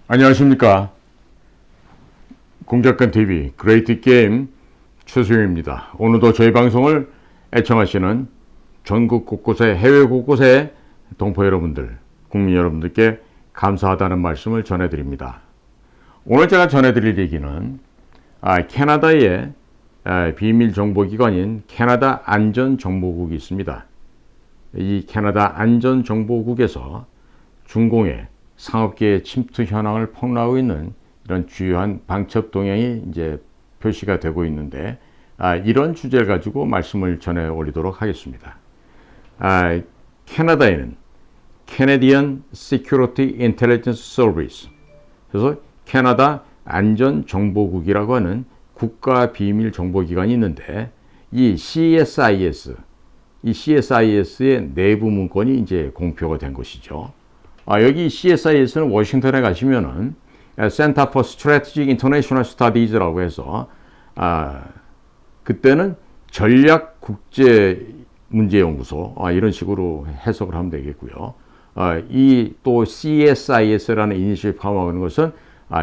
안녕하십니까. 공작근TV 그레이트 게임 최수영입니다. 오늘도 저희 방송을 애청하시는 전국 곳곳에 해외 곳곳에 동포 여러분들, 국민 여러분들께 감사하다는 말씀을 전해드립니다. 오늘 제가 전해드릴 얘기는 캐나다의 비밀 정보기관인 캐나다 안전정보국이 있습니다. 이 캐나다 안전정보국에서 중공의 상업계의 침투 현황을 폭로하고 있는 이런 주요한 방첩 동향이 이제 표시가 되고 있는데, 이런 주제를 가지고 말씀을 전해 올리도록 하겠습니다. 캐나다에는 Canadian Security Intelligence Service, 그래서 캐나다 안전정보국이라고 하는 국가 비밀 정보기관이 있는데, 이 CSIS의 내부 문건이 이제 공표가 된 것이죠. 여기 CSIS는 워싱턴에 가시면은 Center for Strategic International Studies라고 해서 그때는 전략 국제 문제 연구소 이런 식으로 해석을 하면 되겠고요. 이 또 CSIS라는 이니셜이 포함하는 것은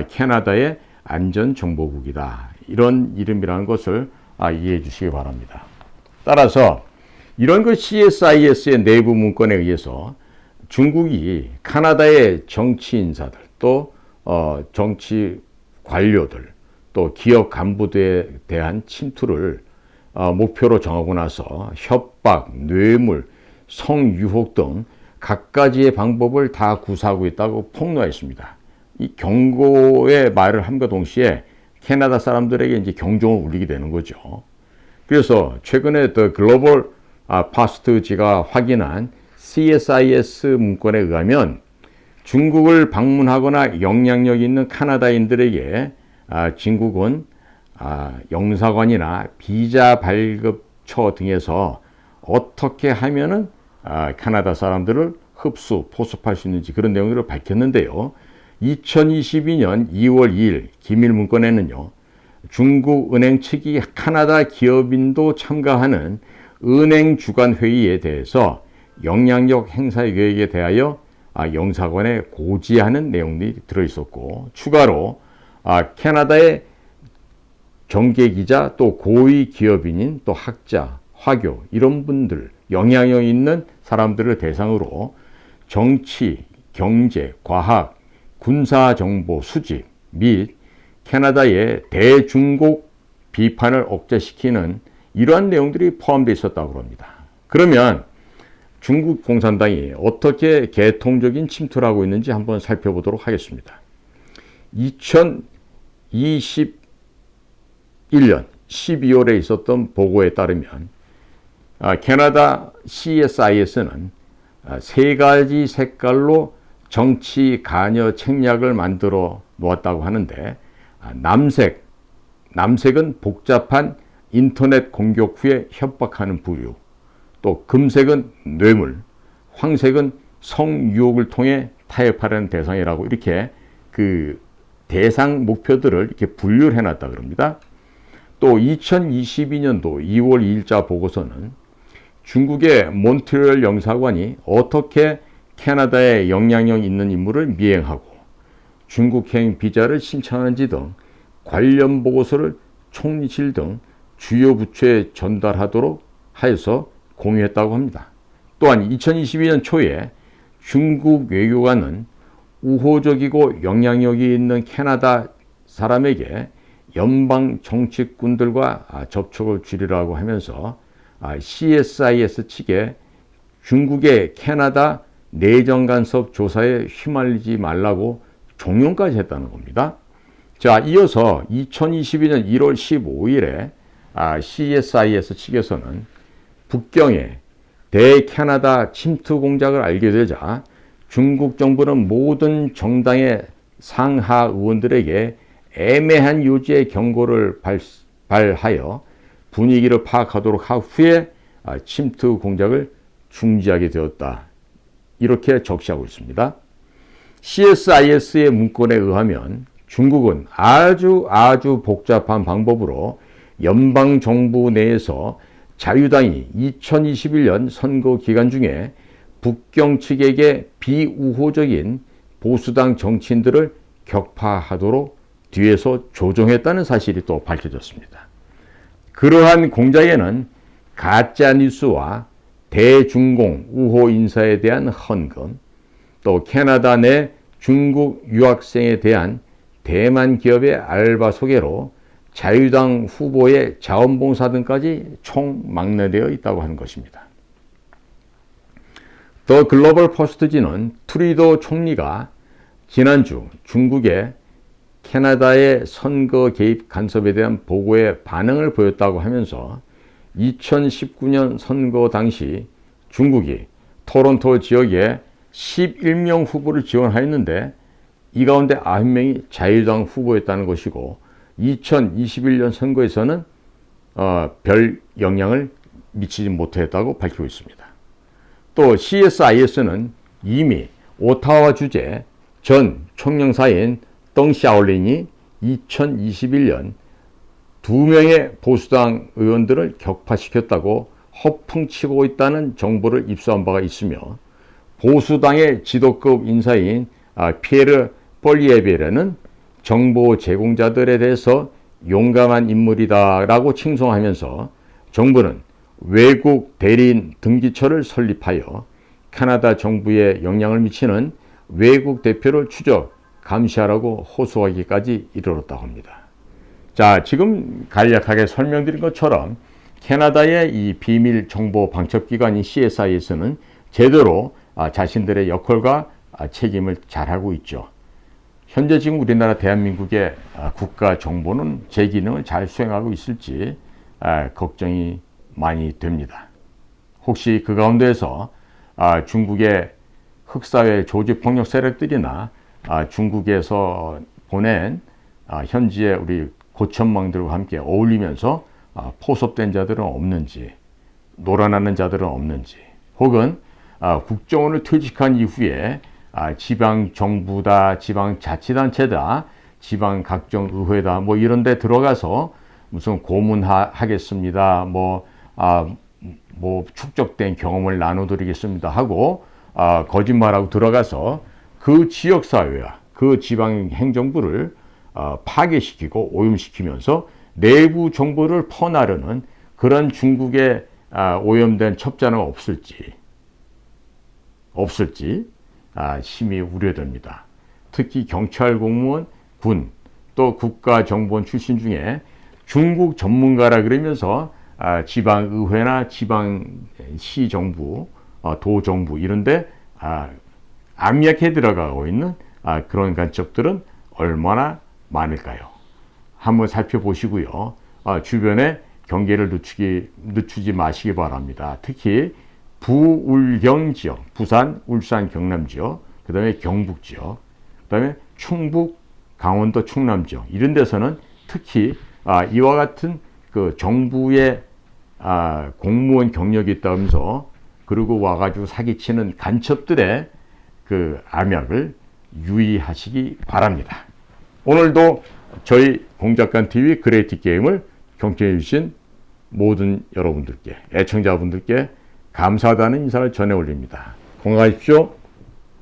캐나다의 안전정보국이다, 이런 이름이라는 것을 이해해 주시기 바랍니다. 따라서 이런 그 CSIS의 내부 문건에 의해서 중국이 카나다의 정치 인사들, 또 정치 관료들, 또 기업 간부들에 대한 침투를 목표로 정하고 나서 협박, 뇌물, 성유혹 등 갖가지의 방법을 다 구사하고 있다고 폭로했습니다. 이 경고의 말을 함과 동시에 캐나다 사람들에게 이제 경종을 울리게 되는 거죠. 그래서 최근에 The Global Post지가 확인한 CSIS 문건에 의하면 중국을 방문하거나 영향력 있는 카나다인들에게 중국은 영사관이나 비자 발급처 등에서 어떻게 하면은 카나다 사람들을 흡수, 포섭할 수 있는지 그런 내용들을 밝혔는데요. 2022년 2월 2일 기밀 문건에는요, 중국 은행 측이 카나다 기업인도 참가하는 은행 주간 회의에 대해서 영향력 행사 계획에 대하여 영사관에 고지하는 내용들이 들어있었고, 추가로 캐나다의 정계기자, 또 고위 기업인인, 또 학자, 화교 이런 분들, 영향력 있는 사람들을 대상으로 정치, 경제, 과학, 군사 정보 수집 및 캐나다의 대중국 비판을 억제시키는 이러한 내용들이 포함되어 있었다고 합니다. 그러면 중국 공산당이 어떻게 개통적인 침투를 하고 있는지 한번 살펴보도록 하겠습니다. 2021년 12월에 있었던 보고에 따르면 캐나다 CSIS는 세 가지 색깔로 정치 관여 책략을 만들어 놓았다고 하는데, 남색은 복잡한 인터넷 공격 후에 협박하는 부류, 또 금색은 뇌물, 황색은 성유혹을 통해 타협하려는 대상이라고, 이렇게 그 대상 목표들을 이렇게 분류를 해놨다 그럽니다. 또 2022년도 2월 2일자 보고서는 중국의 몬트리올 영사관이 어떻게 캐나다에 영향력 있는 임무를 미행하고 중국행 비자를 신청하는지 등 관련 보고서를 총리실 등 주요 부처에 전달하도록 하여서 공유했다고 합니다. 또한 2022년 초에 중국 외교관은 우호적이고 영향력이 있는 캐나다 사람에게 연방 정치꾼들과 접촉을 줄이라고 하면서 CSIS 측에 중국의 캐나다 내정 간섭 조사에 휘말리지 말라고 종용까지 했다는 겁니다. 자, 이어서 2022년 1월 15일에 CSIS 측에서는 북경에 대캐나다 침투 공작을 알게 되자 중국 정부는 모든 정당의 상하 의원들에게 애매한 요지의 경고를 발하여 분위기를 파악하도록 한 후에 침투 공작을 중지하게 되었다, 이렇게 적시하고 있습니다. CSIS의 문건에 의하면 중국은 아주 복잡한 방법으로 연방정부 내에서 자유당이 2021년 선거 기간 중에 북경 측에게 비우호적인 보수당 정치인들을 격파하도록 뒤에서 조종했다는 사실이 또 밝혀졌습니다. 그러한 공작에는 가짜뉴스와 대중공 우호 인사에 대한 헌금, 또 캐나다 내 중국 유학생에 대한 대만 기업의 알바 소개로 자유당 후보의 자원봉사 등까지 총망라되어 있다고 하는 것입니다. 더 글로벌 포스트지는 트루도 총리가 지난주 중국의 캐나다의 선거 개입 간섭에 대한 보고에 반응을 보였다고 하면서 2019년 선거 당시 중국이 토론토 지역에 11명 후보를 지원하였는데 이 가운데 9명이 자유당 후보였다는 것이고 2021년 선거에서는 별 영향을 미치지 못했다고 밝히고 있습니다. 또 CSIS는 이미 오타와 주재 전 총영사인 덩샤올린이 2021년 2명의 보수당 의원들을 격파시켰다고 허풍치고 있다는 정보를 입수한 바가 있으며 보수당의 지도급 인사인 피에르 폴리에베르는 정보 제공자들에 대해서 용감한 인물이다라고 칭송하면서 정부는 외국 대리인 등기처를 설립하여 캐나다 정부에 영향을 미치는 외국 대표를 추적, 감시하라고 호소하기까지 이르렀다고 합니다. 자, 지금 간략하게 설명드린 것처럼 캐나다의 이 비밀 정보 방첩기관인 CSIS는 제대로 자신들의 역할과 책임을 잘하고 있죠. 현재 지금 우리나라 대한민국의 국가 정보는 제 기능을 잘 수행하고 있을지 걱정이 많이 됩니다. 혹시 그 가운데에서 중국의 흑사회 조직폭력 세력들이나 중국에서 보낸 현지의 우리 고천망들과 함께 어울리면서 포섭된 자들은 없는지, 놀아나는 자들은 없는지, 혹은 국정원을 퇴직한 이후에 지방정부다, 지방자치단체다, 지방 각종 의회다, 뭐 이런 데 들어가서 무슨 고문하겠습니다, 뭐 축적된 경험을 나눠드리겠습니다 하고 거짓말하고 들어가서 그 지역사회와 그 지방 행정부를 파괴시키고 오염시키면서 내부 정보를 퍼나르는 그런 중국의 오염된 첩자는 없을지 심히 우려됩니다. 특히 경찰 공무원, 군, 또 국가정보원 출신 중에 중국 전문가라 그러면서 지방의회나 지방시정부, 도정부 이런데 암약해 들어가고 있는 그런 간첩들은 얼마나 많을까요? 한번 살펴보시고요. 주변에 경계를 늦추지 마시기 바랍니다. 특히 부울경 지역, 부산, 울산, 경남 지역, 그 다음에 경북 지역, 그 다음에 충북, 강원도, 충남 지역 이런 데서는 특히 이와 같은 그 정부의 공무원 경력이 있다면서 그리고 와가지고 사기치는 간첩들의 그 암약을 유의하시기 바랍니다. 오늘도 저희 공작관TV 그레이트 게임을 경청해 주신 모든 여러분들께, 애청자분들께 감사하다는 인사를 전해 올립니다. 건강하십시오.